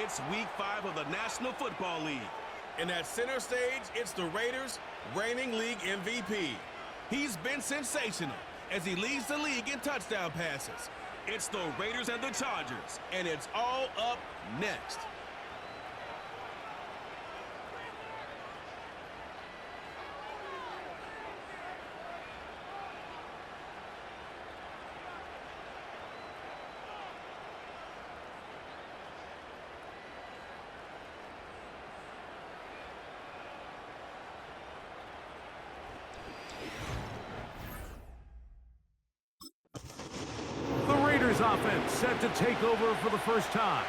It's Week 5 of the National Football League. And at center stage, it's the Raiders' reigning league MVP. He's been sensational as he leads the league in touchdown passes. It's the Raiders and the Chargers, and it's all up next. Offense set to take over for the first time.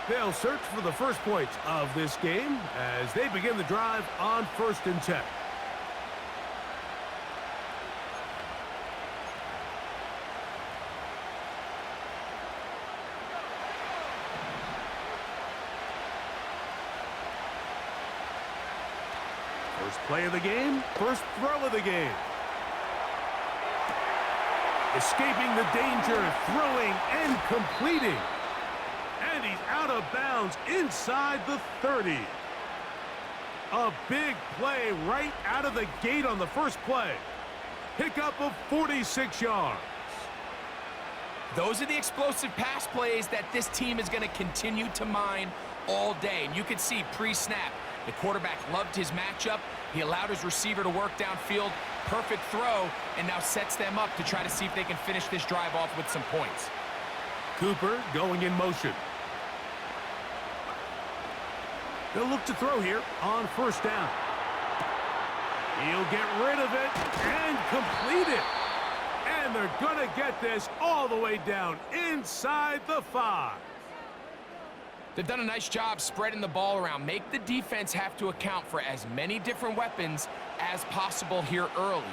They'll search for the first points of this game as they begin the drive on 1st and 10. First play of the game, first throw of the game. Escaping the danger, throwing and completing. And he's out of bounds inside the 30. A big play right out of the gate on the first play. Pickup of 46 yards. Those are the explosive pass plays that this team is going to continue to mine all day. And you can see pre-snap, the quarterback loved his matchup. He allowed his receiver to work downfield. Perfect throw, and now sets them up to try to see if they can finish this drive off with some points. Cooper going in motion. They'll look to throw here on 1st down. He'll get rid of it and complete it. And they're going to get this all the way down inside the 5. They've done a nice job spreading the ball around. Make the defense have to account for as many different weapons as possible here early.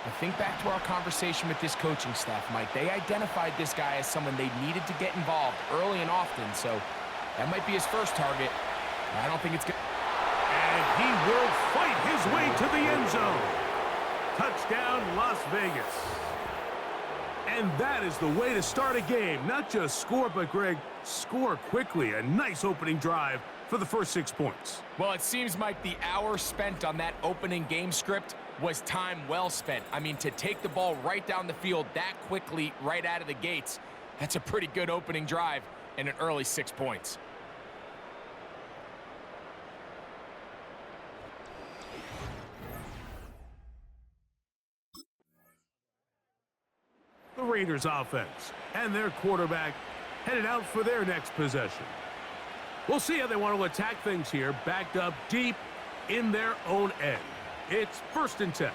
But think back to our conversation with this coaching staff, Mike. They identified this guy as someone they needed to get involved early and often, so that might be his first target. I don't think it's good. And he will fight his way to the end zone. Touchdown, Las Vegas. And that is the way to start a game. Not just score, but, Greg, score quickly. A nice opening drive for the first 6 points. Well, it seems, Mike, the hour spent on that opening game script was time well spent. I mean, to take the ball right down the field that quickly right out of the gates, that's a pretty good opening drive and an early 6 points. The Raiders offense and their quarterback headed out for their next possession. We'll see how they want to attack things here, backed up deep in their own end. It's 1st and 10.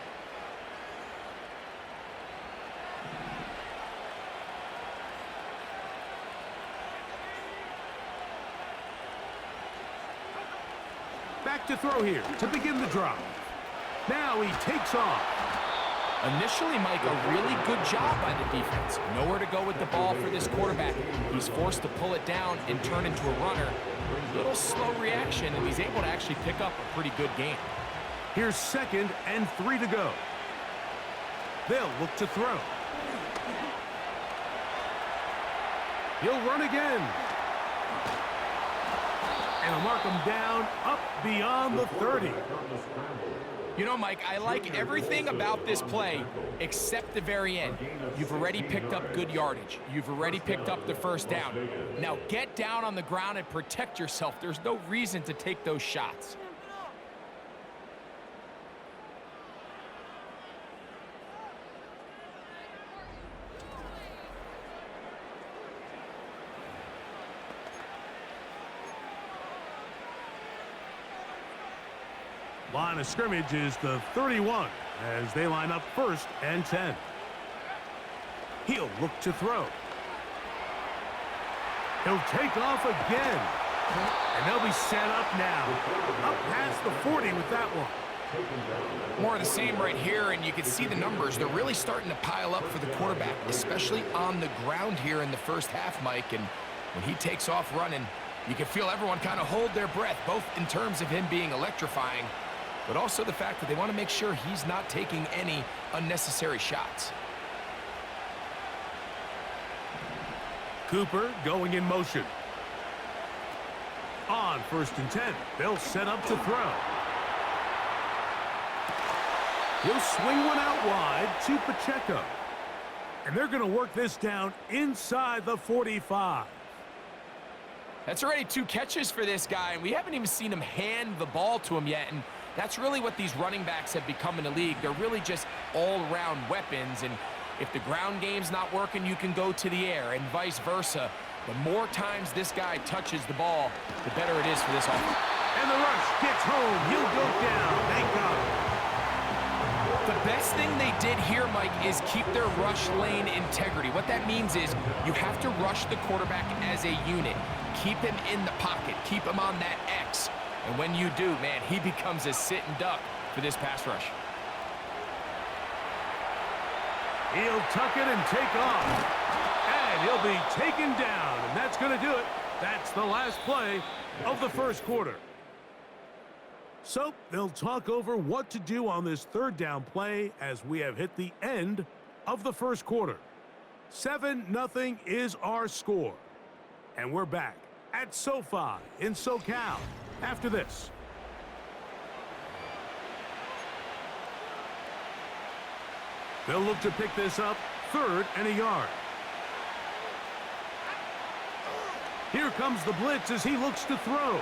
Back to throw here to begin the drive. Now he takes off. Initially, Mike, a really good job by the defense. Nowhere to go with the ball for this quarterback. He's forced to pull it down and turn into a runner. A little slow reaction, and he's able to actually pick up a pretty good game. Here's 2nd and 3 to go. They'll look to throw. He'll run again. And they'll mark him down up beyond the 30. You know, Mike, I like everything about this play except the very end. You've already picked up good yardage. You've already picked up the first down. Now get down on the ground and protect yourself. There's no reason to take those shots. Line of scrimmage is the 31 as they line up 1st and 10. He'll look to throw. He'll take off again. And they'll be set up now. Up past the 40 with that one. More of the same right here, and you can see the numbers. They're really starting to pile up for the quarterback, especially on the ground here in the first half, Mike. And when he takes off running, you can feel everyone kind of hold their breath, both in terms of him being electrifying, but also the fact that they want to make sure he's not taking any unnecessary shots. Cooper going in motion. On 1st and 10, they'll set up to throw. He'll swing one out wide to Pacheco. And they're going to work this down inside the 45. That's already 2 catches for this guy, and we haven't even seen him hand the ball to him yet. And that's really what these running backs have become in the league. They're really just all-around weapons. And if the ground game's not working, you can go to the air, and vice versa. The more times this guy touches the ball, the better it is for this offense. And the rush gets home. He'll go down. Thank God. The best thing they did here, Mike, is keep their rush lane integrity. What that means is you have to rush the quarterback as a unit. Keep him in the pocket. Keep him on that X. And when you do, man, he becomes a sitting duck for this pass rush. He'll tuck it and take off. And he'll be taken down. And that's going to do it. That's the last play of the first quarter. So they'll talk over what to do on this 3rd down play as we have hit the end of the first quarter. 7-0 is our score. And we're back at SoFi in SoCal after this. They'll look to pick this up 3rd and a yard. Here comes the blitz as he looks to throw.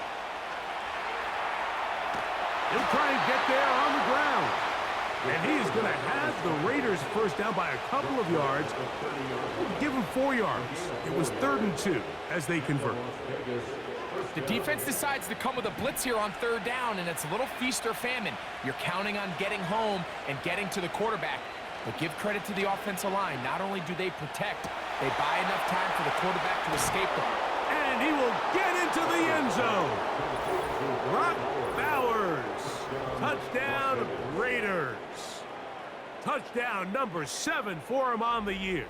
He'll try and get there on the ground. And he is going to have the Raiders first down by a couple of yards. Give him 4 yards. It was 3rd and 2 as they convert. The defense decides to come with a blitz here on 3rd down, and it's a little feast or famine. You're counting on getting home and getting to the quarterback. But give credit to the offensive line. Not only do they protect, they buy enough time for the quarterback to escape them. And he will get into the end zone. Brock Bowers. Touchdown, Raiders. Touchdown number 7 for him on the year.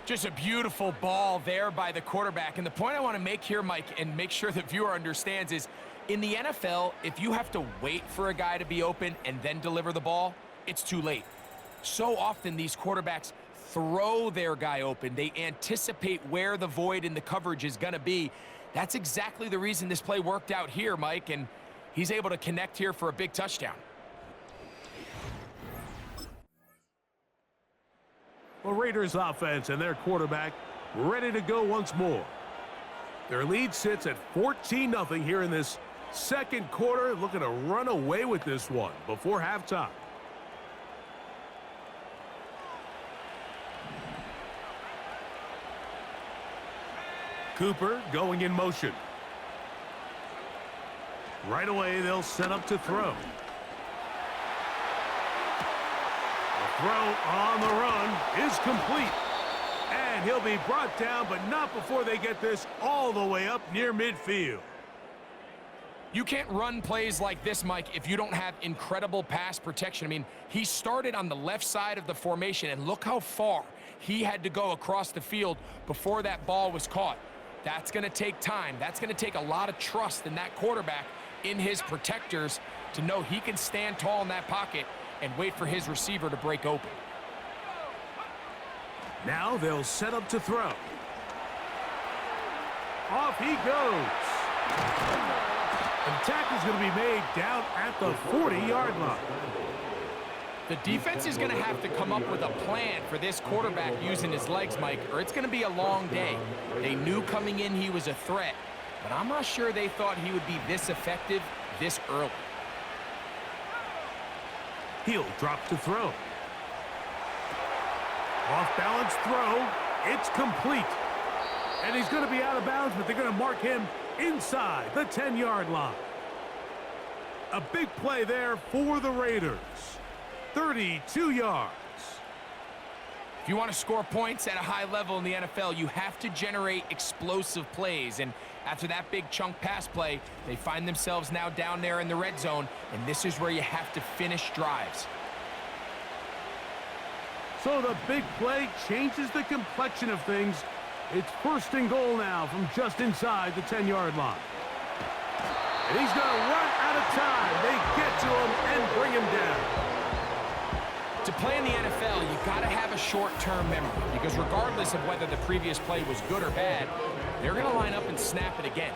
Just a beautiful ball there by the quarterback. And the point I want to make here, Mike, and make sure the viewer understands is, in the NFL, if you have to wait for a guy to be open and then deliver the ball, it's too late. So often these quarterbacks throw their guy open. They anticipate where the void in the coverage is going to be. That's exactly the reason this play worked out here, Mike, and he's able to connect here for a big touchdown. The Raiders offense and their quarterback ready to go once more. Their lead sits at 14-0 here in this second quarter, looking to run away with this one before halftime. Cooper going in motion. Right away, they'll set up to throw. The throw on the run is complete. And he'll be brought down, but not before they get this all the way up near midfield. You can't run plays like this, Mike, if you don't have incredible pass protection. I mean, he started on the left side of the formation, and look how far he had to go across the field before that ball was caught. That's going to take time. That's going to take a lot of trust in that quarterback, in his protectors, to know he can stand tall in that pocket and wait for his receiver to break open. Now they'll set up to throw. Off he goes. And the tackle's going to be made down at the 40-yard line. The defense is going to have to come up with a plan for this quarterback using his legs, Mike, or it's going to be a long day. They knew coming in he was a threat, but I'm not sure they thought he would be this effective this early. He'll drop to throw. Off-balance throw. It's complete. And he's going to be out of bounds, but they're going to mark him inside the 10-yard line. A big play there for the Raiders. 32 yards. If you want to score points at a high level in the NFL, you have to generate explosive plays. And after that big chunk pass play, they find themselves now down there in the red zone, and this is where you have to finish drives. So the big play changes the complexion of things. It's 1st and goal now from just inside the 10-yard line. And he's going to run out of time. They get to him and bring him down. To play in the NFL, you got to have a short-term memory, because regardless of whether the previous play was good or bad, they're going to line up and snap it again.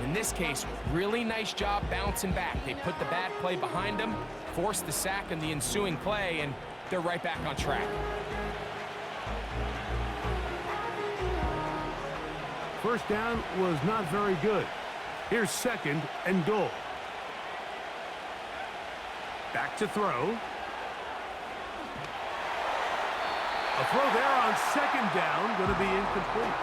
In this case, really nice job bouncing back. They put the bad play behind them, forced the sack in the ensuing play, and they're right back on track. First down was not very good. Here's 2nd and goal. Back to throw. A throw there on 2nd down, going to be incomplete.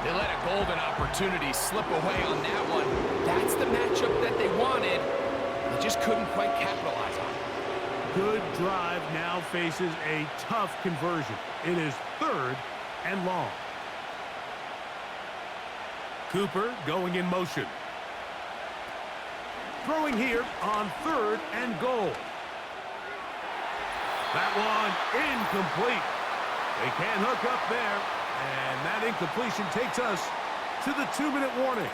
They let a golden opportunity slip away on that one. That's the matchup that they wanted. They just couldn't quite capitalize on it. Good drive now faces a tough conversion. It is 3rd and long. Cooper going in motion. Throwing here on 3rd and goal. That one incomplete. They can't hook up there, and that incompletion takes us to the 2-minute warning.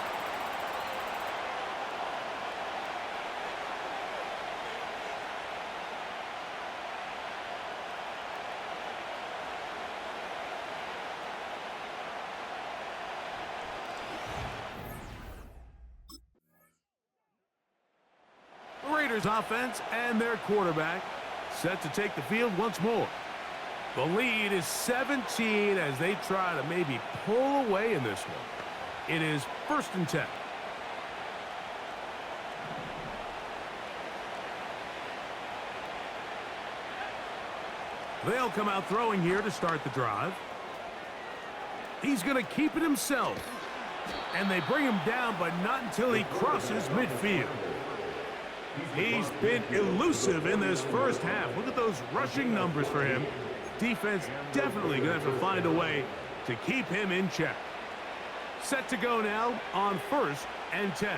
The Raiders offense and their quarterback set to take the field once more. The lead is 17 as they try to maybe pull away in this one. It is 1st and 10. They'll come out throwing here to start the drive. He's going to keep it himself. And they bring him down, but not until he crosses midfield. He's been elusive in this first half. Look at those rushing numbers for him. Defense definitely going to have to find a way to keep him in check. Set to go now on 1st and 10.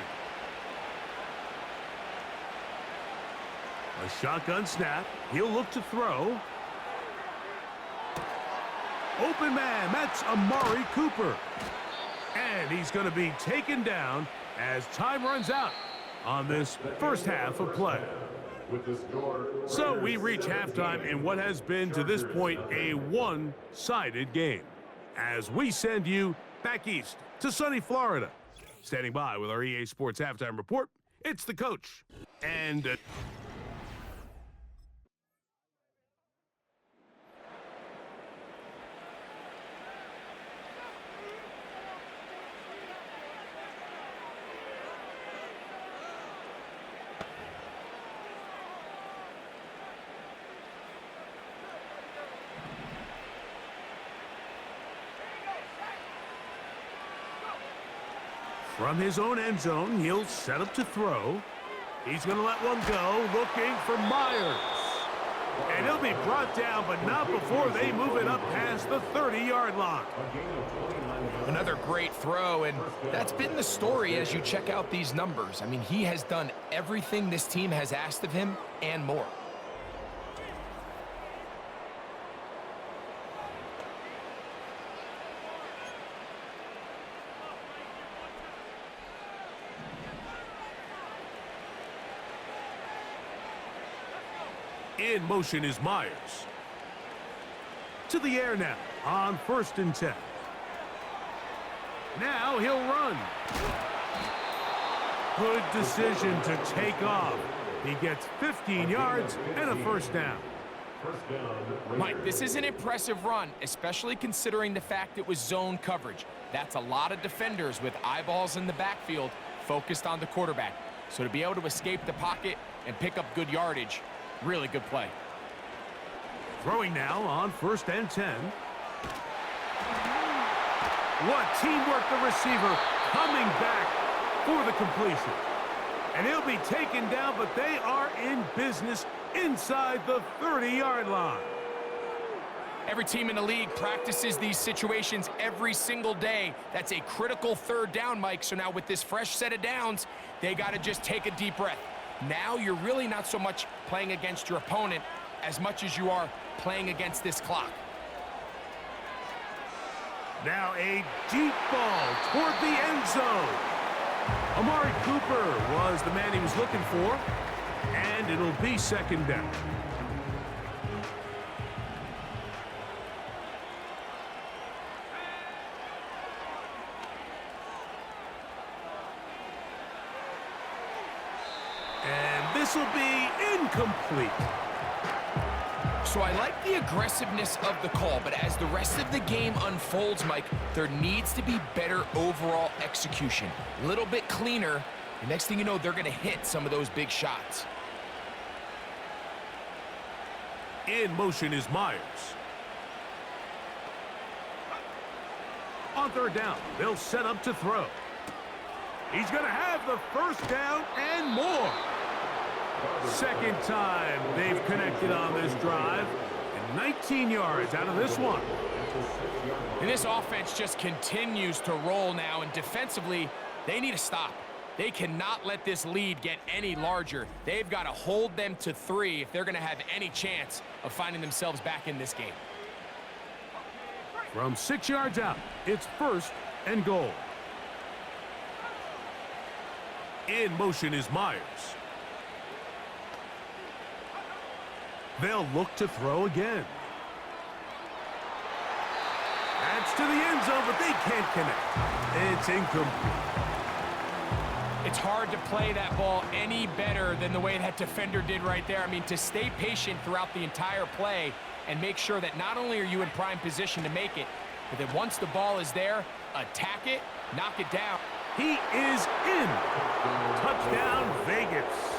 A shotgun snap. He'll look to throw. Open man. That's Amari Cooper. And he's going to be taken down as time runs out on this first half of play. So we reach halftime in what has been to this point a one-sided game as we send you back east to sunny Florida. Standing by with our EA Sports Halftime Report, it's the coach. And from his own end zone, he'll set up to throw. He's going to let one go, looking for Myers. And he'll be brought down, but not before they move it up past the 30-yard line. Another great throw, and that's been the story as you check out these numbers. I mean, he has done everything this team has asked of him and more. In motion is Myers. To the air now on 1st and 10. Now he'll run. Good decision to take off. He gets 15 yards and a first down. Mike, this is an impressive run, especially considering the fact it was zone coverage. That's a lot of defenders with eyeballs in the backfield focused on the quarterback. So to be able to escape the pocket and pick up good yardage, really good play. Throwing now on 1st and 10. What teamwork, the receiver coming back for the completion. And he'll be taken down, but they are in business inside the 30-yard line. Every team in the league practices these situations every single day. That's a critical 3rd down, Mike. So now with this fresh set of downs, they got to just take a deep breath. Now you're really not so much playing against your opponent as much as you are playing against this clock. Now a deep ball toward the end zone. Amari Cooper was the man he was looking for, and it'll be 2nd down. This will be incomplete. So I like the aggressiveness of the call, but as the rest of the game unfolds, Mike, there needs to be better overall execution. A little bit cleaner. The next thing you know, they're going to hit some of those big shots. In motion is Myers. On third down, they'll set up to throw. He's going to have the first down and more. Second time they've connected on this drive, and 19 yards out of this one. And this offense just continues to roll now, and defensively, they need to stop. They cannot let this lead get any larger. They've got to hold them to 3 if they're going to have any chance of finding themselves back in this game. From 6 yards out, it's first and goal. In motion is Myers. They'll look to throw again. That's to the end zone, but they can't connect. It's incomplete. It's hard to play that ball any better than the way that defender did right there. I mean, to stay patient throughout the entire play and make sure that not only are you in prime position to make it, but that once the ball is there, attack it, knock it down. He is in. Touchdown, Vegas.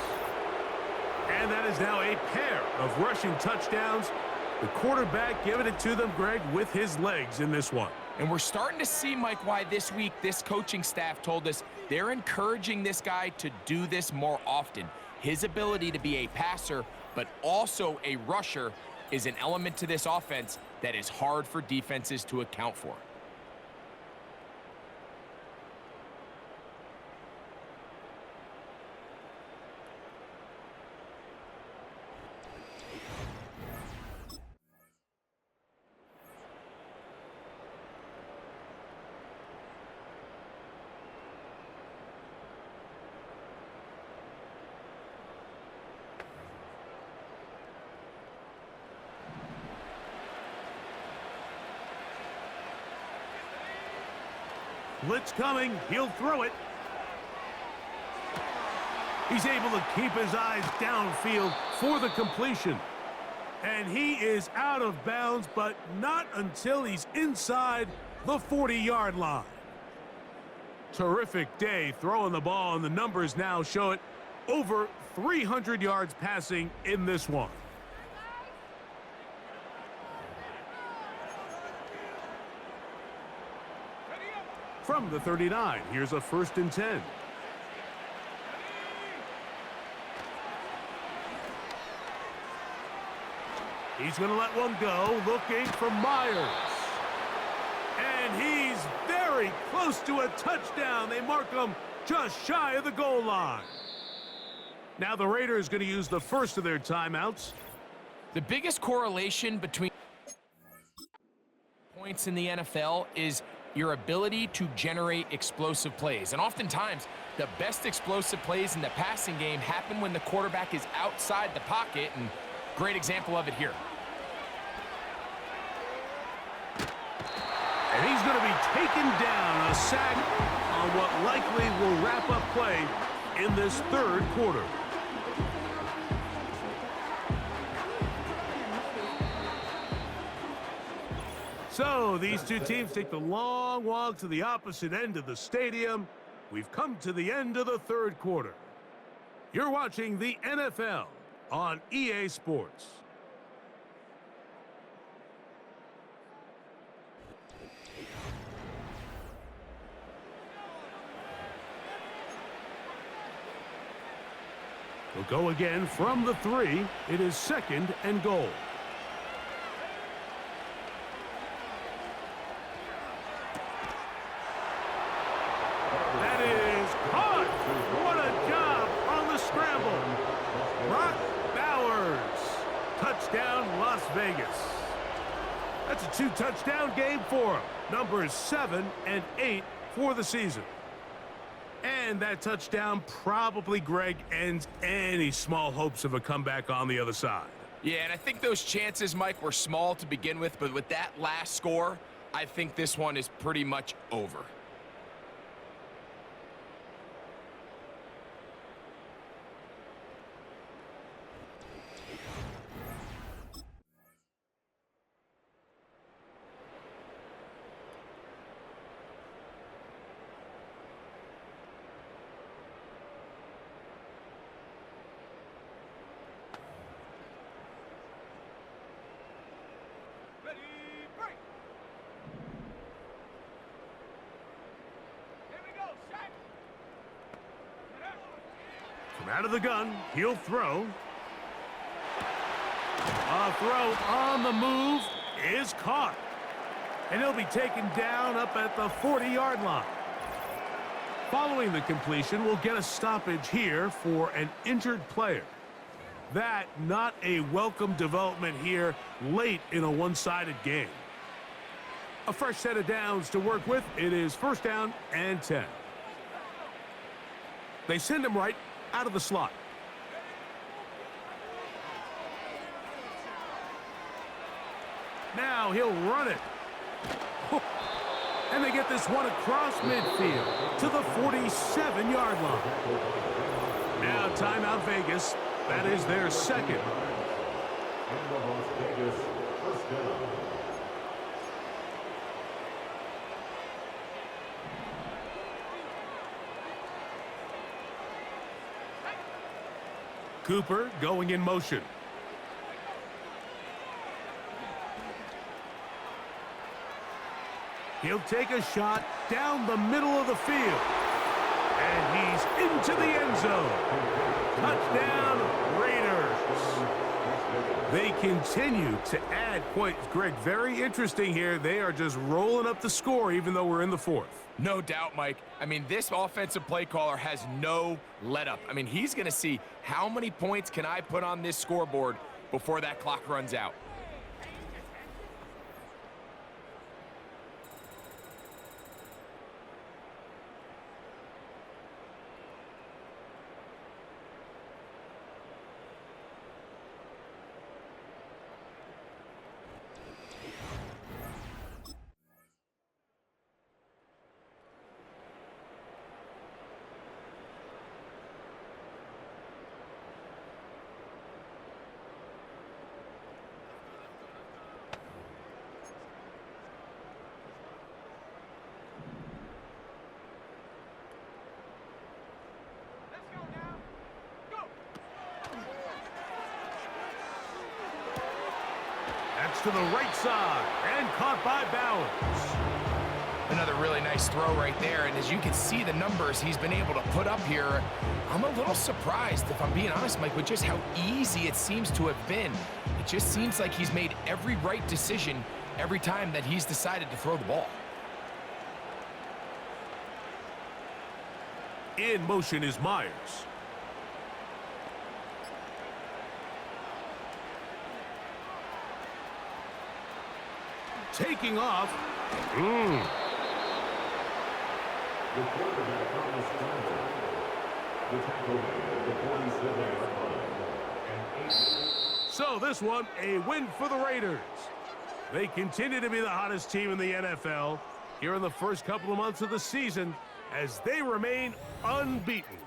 And that is now a pair of rushing touchdowns. The quarterback giving it to them, Greg, with his legs in this one. And we're starting to see, Mike, why this week this coaching staff told us they're encouraging this guy to do this more often. His ability to be a passer, but also a rusher, is an element to this offense that is hard for defenses to account for. Blitz coming. He'll throw it. He's able to keep his eyes downfield for the completion. And he is out of bounds, but not until he's inside the 40-yard line. Terrific day throwing the ball, and the numbers now show it. Over 300 yards passing in this one. From the 39, here's a 1st and 10. He's going to let one go, looking for Myers. And he's very close to a touchdown. They mark him just shy of the goal line. Now the Raiders going to use the first of their timeouts. The biggest correlation between points in the NFL is your ability to generate explosive plays. And oftentimes, the best explosive plays in the passing game happen when the quarterback is outside the pocket, and great example of it here. And he's going to be taken down, a sack on what likely will wrap up play in this third quarter. So these two teams take the long walk to the opposite end of the stadium. We've come to the end of the third quarter. You're watching the NFL on EA Sports. We'll go again from the 3. It is 2nd and goal. That is caught. What a job on the scramble. Brock Bowers. Touchdown, Las Vegas. That's a 2-touchdown game for him. Numbers 7 and 8 for the season. And that touchdown probably, Greg, ends any small hopes of a comeback on the other side. Yeah, and I think those chances, Mike, were small to begin with, but with that last score, I think this one is pretty much over. Out of the gun, he'll throw. A throw on the move is caught. And he'll be taken down up at the 40-yard line. Following the completion, we'll get a stoppage here for an injured player. That not a welcome development here late in a one-sided game. A fresh set of downs to work with. It is first down and 10. They send him right out of the slot. Now he'll run it. And they get this one across midfield to the 47-yard line. Now timeout Vegas. That is their second. Cooper going in motion. He'll take a shot down the middle of the field. And he's into the end zone. Touchdown, Raiders. They continue to add points. Greg, very interesting here. They are just rolling up the score even though we're in the fourth. No doubt, Mike. I mean, this offensive play caller has no let-up. I mean, he's going to see how many points can I put on this scoreboard before that clock runs out. To the right side and caught by Bowers. Another really nice throw right there, and as you can see the numbers he's been able to put up here, I'm a little surprised, if I'm being honest, Mike, with just how easy it seems to have been. It just seems like he's made every right decision every time that he's decided to throw the ball. In motion is Myers. Taking off. So this one, a win for the Raiders. They continue to be the hottest team in the NFL here in the first couple of months of the season as they remain unbeaten.